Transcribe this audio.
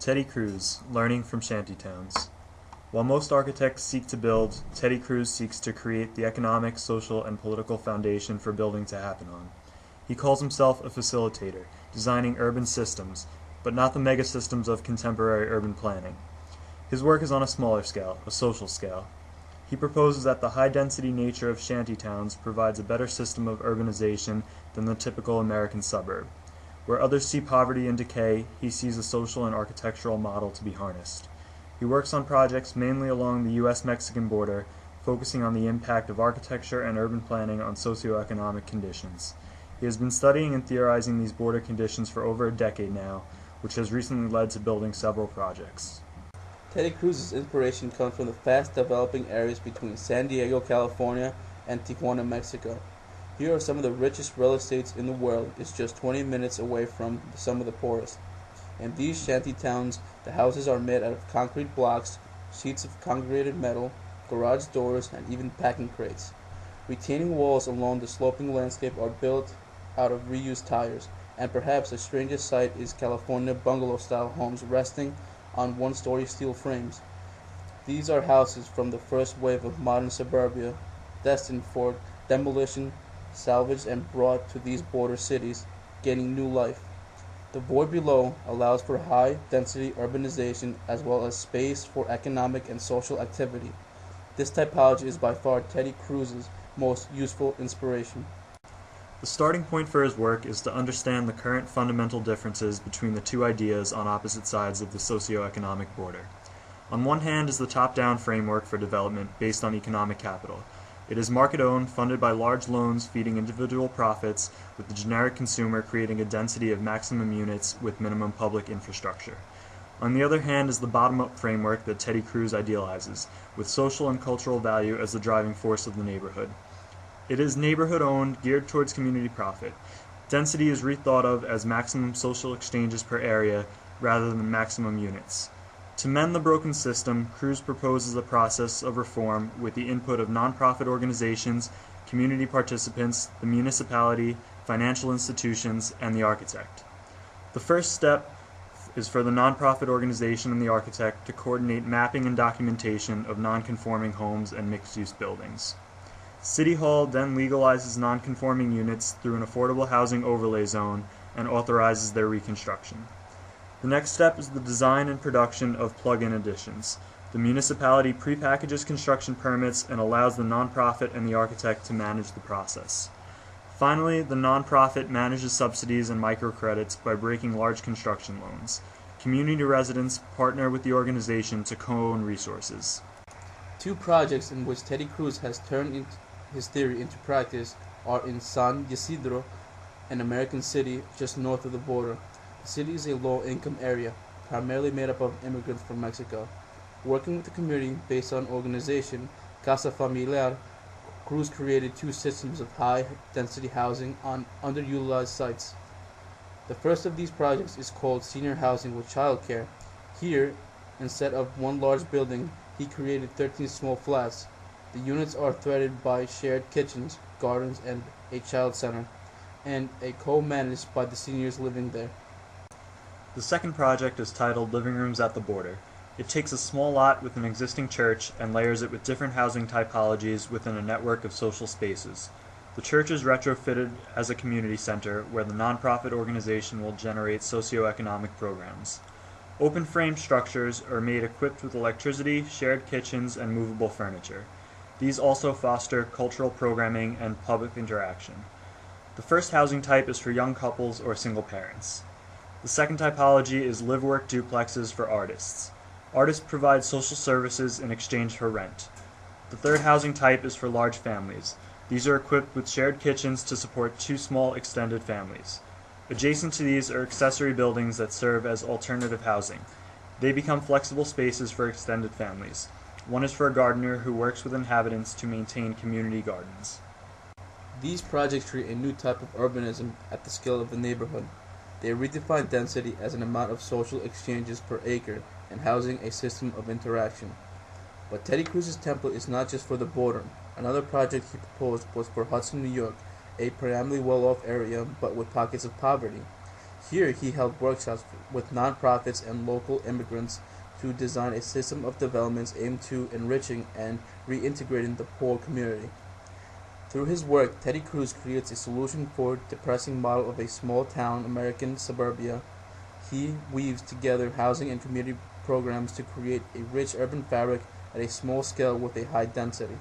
Teddy Cruz, learning from shantytowns. While most architects seek to build, Teddy Cruz seeks to create the economic, social, and political foundation for building to happen on. He calls himself a facilitator, designing urban systems, but not the megasystems of contemporary urban planning. His work is on a smaller scale, a social scale. He proposes that the high-density nature of shantytowns provides a better system of urbanization than the typical American suburb. Where others see poverty and decay, he sees a social and architectural model to be harnessed. He works on projects mainly along the U.S.-Mexican border, focusing on the impact of architecture and urban planning on socioeconomic conditions. He has been studying and theorizing these border conditions for over a decade now, which has recently led to building several projects. Teddy Cruz's inspiration comes from the fast-developing areas between San Diego, California, and Tijuana, Mexico. Here are some of the richest real estates in the world. It's just 20 minutes away from some of the poorest. In these shanty towns, the houses are made out of concrete blocks, sheets of congregated metal, garage doors, and even packing crates. Retaining walls along the sloping landscape are built out of reused tires, and perhaps the strangest sight is California bungalow-style homes resting on one-story steel frames. These are houses from the first wave of modern suburbia, destined for demolition, salvaged and brought to these border cities, gaining new life. The void below allows for high-density urbanization as well as space for economic and social activity. This typology is by far Teddy Cruz's most useful inspiration. The starting point for his work is to understand the current fundamental differences between the two ideas on opposite sides of the socioeconomic border. On one hand is the top-down framework for development based on economic capital. It is market-owned, funded by large loans feeding individual profits, with the generic consumer creating a density of maximum units with minimum public infrastructure. On the other hand is the bottom-up framework that Teddy Cruz idealizes, with social and cultural value as the driving force of the neighborhood. It is neighborhood-owned, geared towards community profit. Density is rethought of as maximum social exchanges per area rather than maximum units. To mend the broken system, Cruz proposes a process of reform with the input of nonprofit organizations, community participants, the municipality, financial institutions, and the architect. The first step is for the nonprofit organization and the architect to coordinate mapping and documentation of nonconforming homes and mixed-use buildings. City Hall then legalizes nonconforming units through an affordable housing overlay zone and authorizes their reconstruction. The next step is the design and production of plug-in additions. The municipality prepackages construction permits and allows the nonprofit and the architect to manage the process. Finally, the nonprofit manages subsidies and microcredits by breaking large construction loans. Community residents partner with the organization to co-own resources. Two projects in which Teddy Cruz has turned his theory into practice are in San Ysidro, an American city just north of the border. The city is a low-income area, primarily made up of immigrants from Mexico. Working with the community based on organization Casa Familiar, Cruz created two systems of high-density housing on underutilized sites. The first of these projects is called Senior Housing with Childcare. Here, instead of one large building, he created 13 small flats. The units are threaded by shared kitchens, gardens, and a child center, and co-managed by the seniors living there. The second project is titled Living Rooms at the Border. It takes a small lot with an existing church and layers it with different housing typologies within a network of social spaces. The church is retrofitted as a community center where the nonprofit organization will generate socioeconomic programs. Open-frame structures are made equipped with electricity, shared kitchens, and movable furniture. These also foster cultural programming and public interaction. The first housing type is for young couples or single parents. The second typology is live-work duplexes for artists. Artists provide social services in exchange for rent. The third housing type is for large families. These are equipped with shared kitchens to support two small extended families. Adjacent to these are accessory buildings that serve as alternative housing. They become flexible spaces for extended families. One is for a gardener who works with inhabitants to maintain community gardens. These projects create a new type of urbanism at the scale of the neighborhood. They redefine density as an amount of social exchanges per acre and housing a system of interaction. But Teddy Cruz's template is not just for the border. Another project he proposed was for Hudson, New York, a primarily well-off area but with pockets of poverty. Here he held workshops with nonprofits and local immigrants to design a system of developments aimed to enriching and reintegrating the poor community. Through his work, Teddy Cruz creates a solution for the depressing model of a small-town American suburbia. He weaves together housing and community programs to create a rich urban fabric at a small scale with a high density.